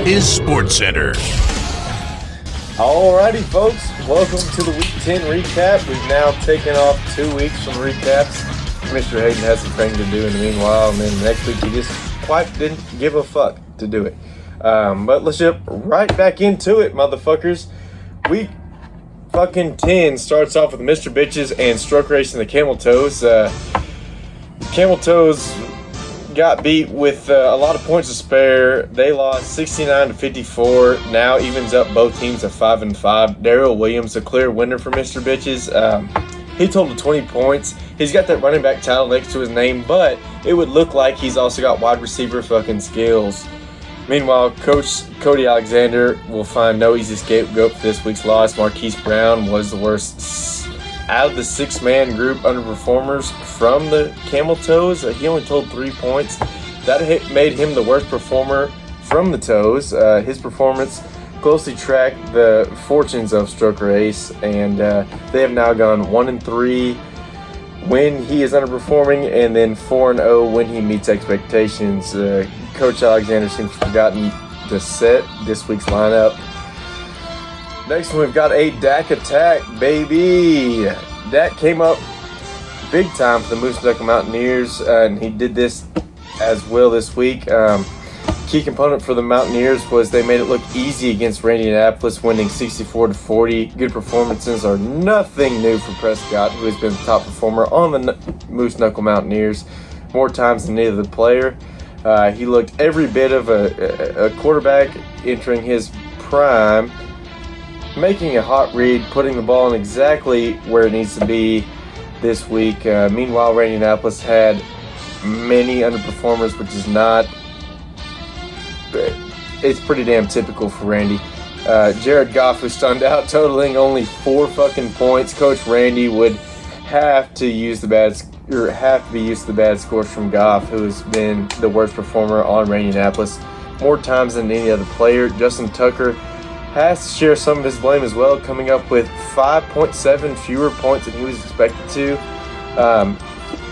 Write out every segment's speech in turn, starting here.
is SportsCenter. Alrighty, folks. Welcome to the Week 10 recap. We've now taken off 2 weeks from recaps. Mr. Hayden has some training to do in the meanwhile, and then next week he just quite didn't give a fuck to do it. But let's jump right back into it, motherfuckers. Week fucking 10 starts off with Mr. Bitches and Stroke Racing the Camel Toes. Camel Toes got beat with a lot of points to spare. They lost 69-54. Now evens up both teams at 5-5. Darrell Williams, a clear winner for Mr. Bitches. He totaled 20 points. He's got that running back title next to his name, but it would look like he's also got wide receiver fucking skills. Meanwhile, Coach Cody Alexander will find no easy scapegoat for this week's loss. Marquise Brown was the worst out of the six-man group underperformers from the Camel Toes. He only totaled 3 points. That made him the worst performer from the Toes. His performance closely tracked the fortunes of Stroke Race, and they have now gone 1-3 when he is underperforming, and then 4-0 when he meets expectations. Coach Alexander seems to have forgotten to set this week's lineup. Next one, we've got a Dak attack, baby. Dak came up big time for the Moose Knuckle Mountaineers, and he did this as well this week. Key component for the Mountaineers was they made it look easy against Indianapolis, winning 64-40. Good performances are nothing new for Prescott, who has been the top performer on the Moose Knuckle Mountaineers more times than any other player. He looked every bit of a quarterback entering his prime, making a hot read, putting the ball in exactly where it needs to be this week. Meanwhile, Indianapolis had many underperformers, which is not... It's pretty damn typical for Randy. Jared Goff, who stunned out, totaling only 4 fucking points. Coach Randy would have to be used to the bad scores from Goff, who has been the worst performer on Indianapolis more times than any other player. Justin Tucker has to share some of his blame as well, coming up with 5.7 fewer points than he was expected to.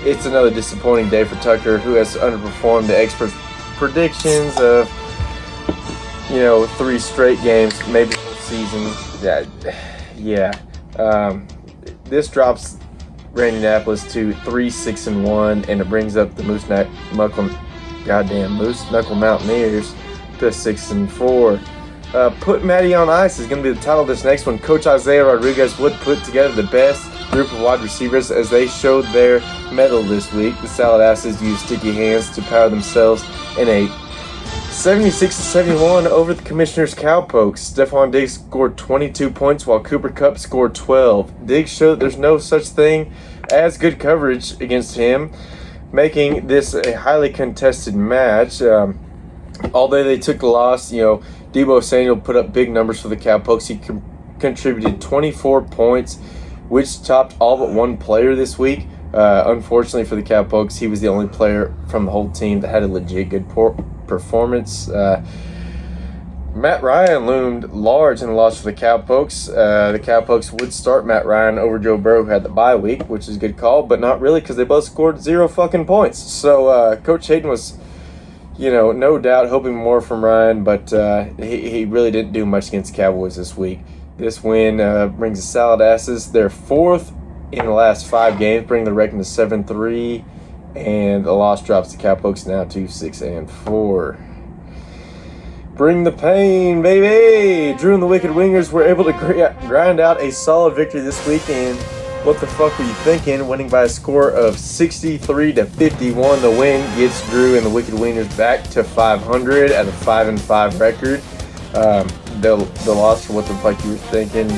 It's another disappointing day for Tucker, who has underperformed the experts' predictions of 3 straight games, maybe the whole season. This drops Indianapolis to 3-6-1, and it brings up the Moose Knuckle Mountaineers to 6-4. Put Matty on ice is going to be the title of this next one. Coach Isaiah Rodriguez would put together the best group of wide receivers as they showed their mettle this week. The Salad Asses used sticky hands to power themselves in a 76-71 over the Commissioner's Cowpokes. Stephon Diggs scored 22 points while Cooper Kupp scored 12. Diggs showed there's no such thing as good coverage against him, making this a highly contested match. Although they took the loss, Deebo Samuel put up big numbers for the Cowpokes. He contributed 24 points, which topped all but one player this week. Unfortunately for the Cowpokes, he was the only player from the whole team that had a legit good performance. Matt Ryan loomed large in the loss for the Cowpokes. The Cowpokes would start Matt Ryan over Joe Burrow, who had the bye week, which is a good call, but not really because they both scored 0 fucking points. So Coach Hayden was, no doubt hoping more from Ryan, but he really didn't do much against the Cowboys this week. This win brings the Salad Asses their 4th in the last 5 games, bringing the record to 7-3, and the loss drops the Cowpokes now to 6-4. Bring the pain, baby! Drew and the Wicked Wingers were able to grind out a solid victory this week, and what the fuck were you thinking? Winning by a score of 63-51. The win gets Drew and the Wicked Wingers back to 500 at a 5-5 record. The loss, for what the fuck you were thinking,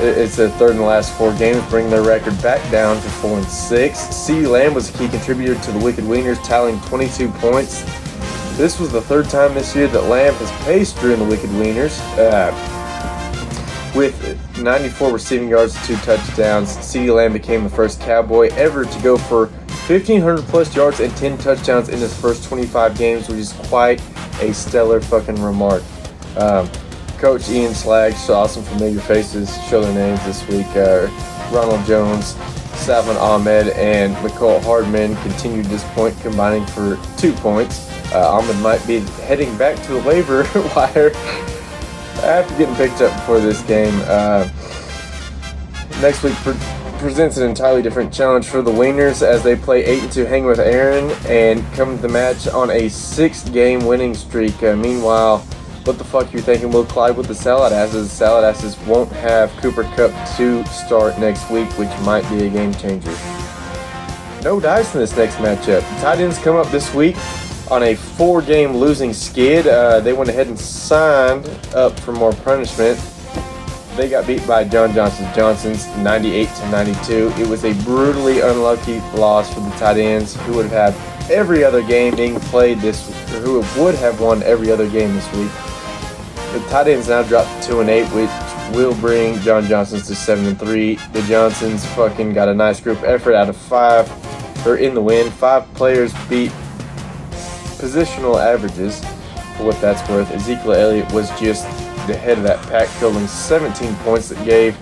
it's the 3rd in the last 4 games, bringing their record back down to 4-6. CeeDee Lamb was a key contributor to the Wicked Wingers, tallying 22 points. This was the 3rd time this year that Lamb has paced Drew and the Wicked Wieners. With 94 receiving yards and 2 touchdowns, CeeDee Lamb became the first Cowboy ever to go for 1,500 plus yards and 10 touchdowns in his first 25 games, which is quite a stellar fucking remark. Coach Ian Slag saw some familiar faces show their names this week. Ronald Jones, Salvin Ahmed, and McCall Hardman continued this point, combining for 2 points. Ahmed might be heading back to the waiver wire after getting picked up before this game. Next week presents an entirely different challenge for the Wieners as they play 8-2 Hang with Aaron and come to the match on a 6-game winning streak. Meanwhile, what the fuck you're thinking? Will Clyde with the Salad Asses? Salad Asses won't have Cooper Kupp to start next week, which might be a game changer. No dice in this next matchup. The tight ends come up this week on a 4-game losing skid. They went ahead and signed up for more punishment. They got beat by Johnson's 98-92. It was a brutally unlucky loss for the tight ends, who would have had every other game being played who would have won every other game this week. The tight ends now dropped to 2-8, which will bring John Johnson's to 7-3. The Johnsons fucking got a nice group effort out of 5, or in the win. 5 players beat positional averages, for what that's worth. Ezekiel Elliott was just the head of that pack, totaling 17 points that gave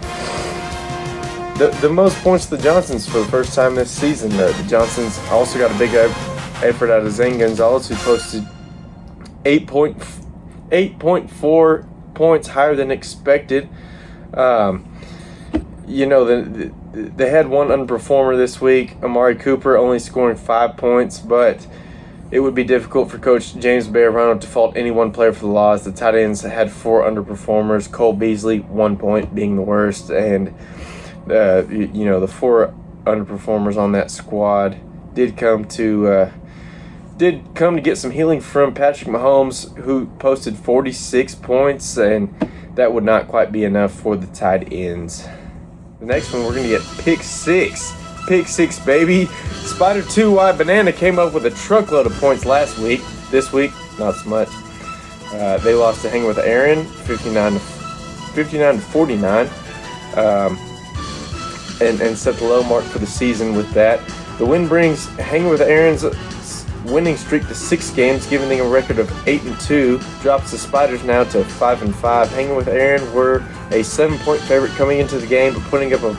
the most points to the Johnsons for the first time this season. The Johnsons also got a big effort out of Zane Gonzalez, who posted 8.4 points higher than expected. They had one underperformer this week, Amari Cooper, only scoring 5 points, but it would be difficult for Coach James Bearano to fault any one player for the loss. The tight ends had 4 underperformers, Cole Beasley, 1 point being the worst, and the 4 underperformers on that squad did come to get some healing from Patrick Mahomes, who posted 46 points, and that would not quite be enough for the tight ends. The next one, we're going to get pick 6. Pick 6, baby. Spider 2 Wide Banana came up with a truckload of points last week. This week, not so much. They lost to Hang with Aaron, 59-49, and set the low mark for the season with that. The win brings Hang with Aaron's winning streak to 6 games, giving them a record of 8-2. Drops the Spiders now to 5-5. Hanging with Aaron were a 7-point favorite coming into the game, but putting up a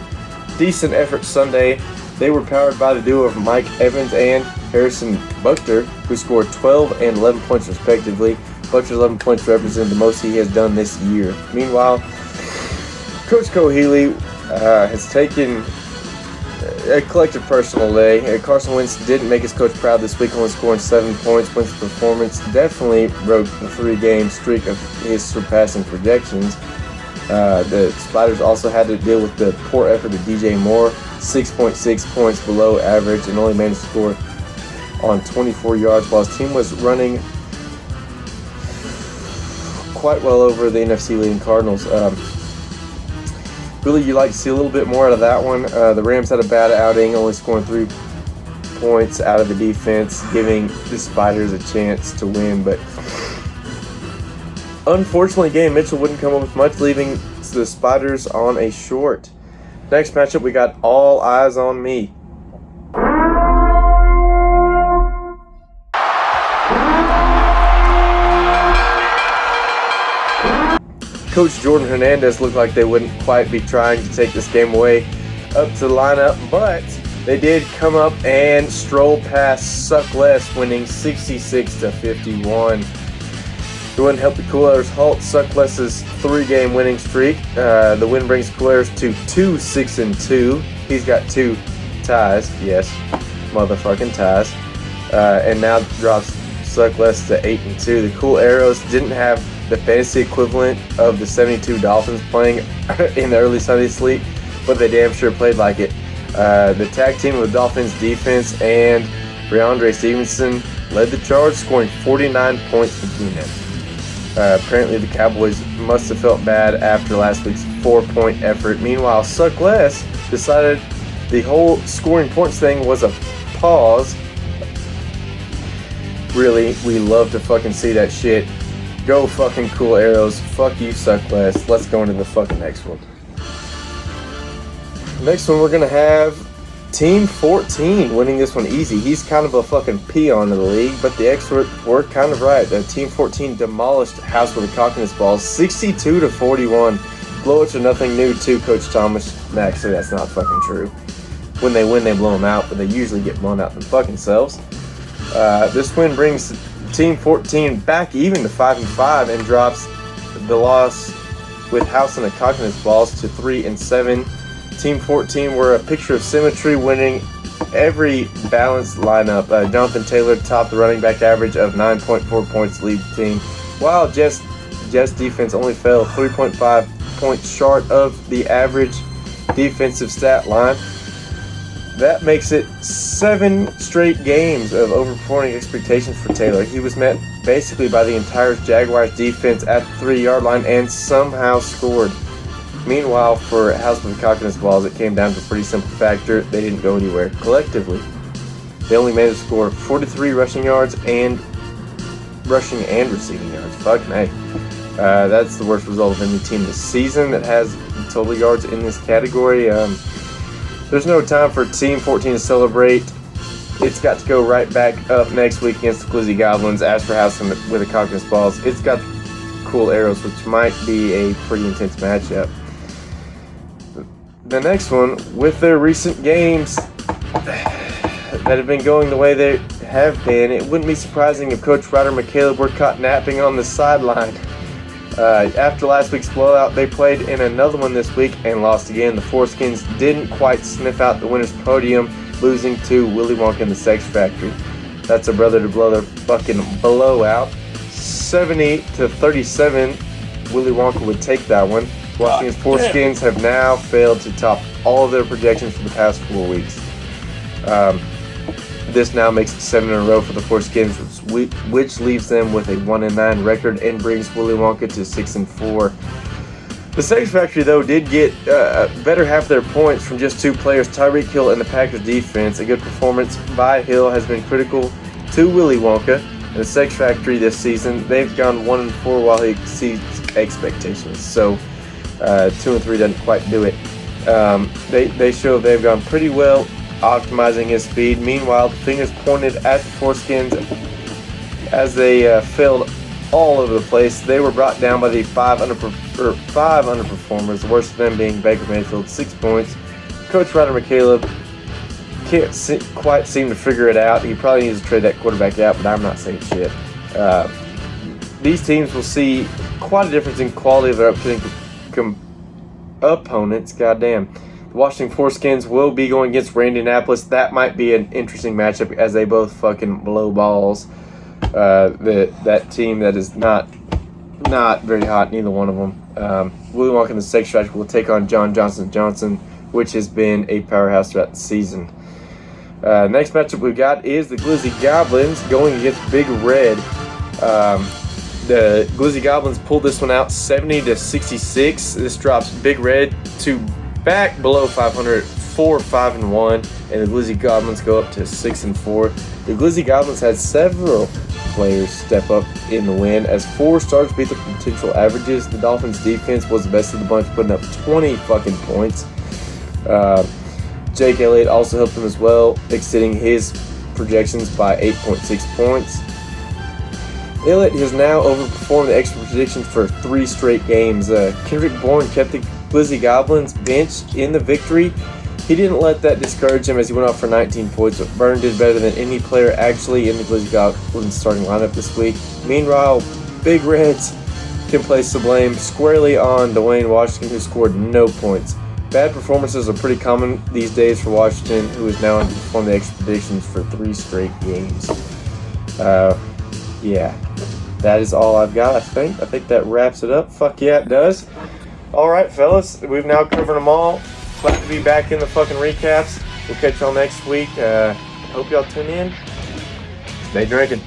decent effort Sunday. They were powered by the duo of Mike Evans and Harrison Buckner, who scored 12 and 11 points respectively. Buckner's 11 points represent the most he has done this year. Meanwhile, Coach Cohealy has taken a collective personal day. Carson Wentz didn't make his coach proud this week, only scoring 7 points. Wentz's performance definitely broke the 3-game streak of his surpassing projections. The Spiders also had to deal with the poor effort of DJ Moore, 6.6 points below average, and only managed to score on 24 yards, while his team was running quite well over the NFC leading Cardinals. Really, you like to see a little bit more out of that one. The Rams had a bad outing, only scoring 3 points out of the defense, giving the Spiders a chance to win, but unfortunately, Gabe Mitchell wouldn't come up with much, leaving the Spiders on a short. Next matchup, we got All Eyes on Me. Coach Jordan Hernandez looked like they wouldn't quite be trying to take this game away up to the lineup, but they did come up and stroll past Suck Less, winning 66-51. It wouldn't help the Coolers halt Suck Less's 3-game winning streak. The win brings Coolers to 2-6-2. He's got 2 ties. Yes, motherfucking ties. And now drops Suck Less to 8-2. The Cool Arrows didn't have the fantasy equivalent of the 72 Dolphins playing in the early Sunday sleep, but they damn sure played like it. The tag team of the Dolphins defense and Rhamondre Stevenson led the charge, scoring 49 points between them. Apparently the Cowboys must have felt bad after last week's 4-point effort. Meanwhile, Suck Less decided the whole scoring points thing was a pause. Really, we love to fucking see that shit. Go fucking Cool Arrows. Fuck you, Suck Less. Let's go into the fucking next one. Next one, we're going to have Team 14 winning this one easy. He's kind of a fucking peon of the league, but the experts were kind of right. Team 14 demolished House with a Cock in his balls, 62-41. Blowouts are nothing new to Coach Thomas. Actually, that's not fucking true. When they win, they blow them out, but they usually get blown out them fucking selves. This win brings Team 14 back even to 5-5 and drops the loss with House and the Cockiness Balls to 3-7. Team 14 were a picture of symmetry, winning every balanced lineup. Jonathan Taylor topped the running back average of 9.4 points to lead the team, while Jets defense only fell 3.5 points short of the average defensive stat line. That makes it 7 straight games of overperforming expectations for Taylor. He was met basically by the entire Jaguars defense at the 3-yard line and somehow scored. Meanwhile, for House with the Cockiness Balls, it came down to a pretty simple factor. They didn't go anywhere. Collectively, they only managed to score 43 rushing yards and receiving yards. Fuck me. That's the worst result of any team this season that has total yards in this category. There's no time for Team 14 to celebrate. It's got to go right back up next week against the Glizzy Goblins. As for House with the Cockiness Balls, it's got cool arrows, which might be a pretty intense matchup. The next one, with their recent games that have been going the way they have been, it wouldn't be surprising if Coach Ryder McCalib were caught napping on the sideline. After last week's blowout, they played in another one this week and lost again. The Foreskins didn't quite sniff out the winner's podium, losing to Willy Wonka and the Sex Factory. That's a brother to brother fucking blowout. 70-37, Willy Wonka would take that one. Washington's Foreskins have now failed to top all of their projections for the past 4 weeks. This now makes it 7 in a row for the Foreskins, which leaves them with a 1-9 record and brings Willy Wonka to 6-4. The Sex Factory, though, did get better half of their points from just 2 players, Tyreek Hill and the Packers defense. A good performance by Hill has been critical to Willy Wonka. And the Sex Factory this season, they've gone 1-4 while he exceeds expectations. So 2-3 doesn't quite do it. They show they've gone pretty well optimizing his speed. Meanwhile, the fingers pointed at the Foreskins as they failed all over the place. They were brought down by the 5 underperformers, the worst of them being Baker Mayfield, 6 points. Coach Ryder McCalib can't quite seem to figure it out. He probably needs to trade that quarterback out, but I'm not saying shit. These teams will see quite a difference in quality of their upcoming opponents. Goddamn. The Washington Foreskins will be going against Indianapolis. That might be an interesting matchup as they both fucking blow balls. That team that is not very hot, neither one of them. Willy Wonka and the Sex Factory will take on John Johnson, which has been a powerhouse throughout the season. Next matchup we've got is the Glizzy Goblins going against Big Red. The Glizzy Goblins pulled this one out 70-66. This drops Big Red to back below 500, 4-5-1, and the Glizzy Goblins go up to 6-4. The Glizzy Goblins had several players step up in the win as 4 stars beat the potential averages. The Dolphins defense was the best of the bunch, putting up 20 fucking points. Jake Elliott also helped them as well, exceeding his projections by 8.6 points. Elliott has now overperformed the extra predictions for 3 straight games. Kendrick Bourne kept the Glizzy Goblins bench in the victory. He didn't let that discourage him as he went off for 19 points, but Bourne did better than any player actually in the Glizzy Goblins starting lineup this week. Meanwhile, Big Reds can place the blame squarely on Dwayne Washington, who scored no points. Bad performances are pretty common these days for Washington, who is now underperformed the extra predictions for 3 straight games. Yeah, that is all I've got, I think. I think that wraps it up. Fuck yeah, it does. All right, fellas, we've now covered them all. Glad to be back in the fucking recaps. We'll catch y'all next week. Hope y'all tune in. Stay drinking.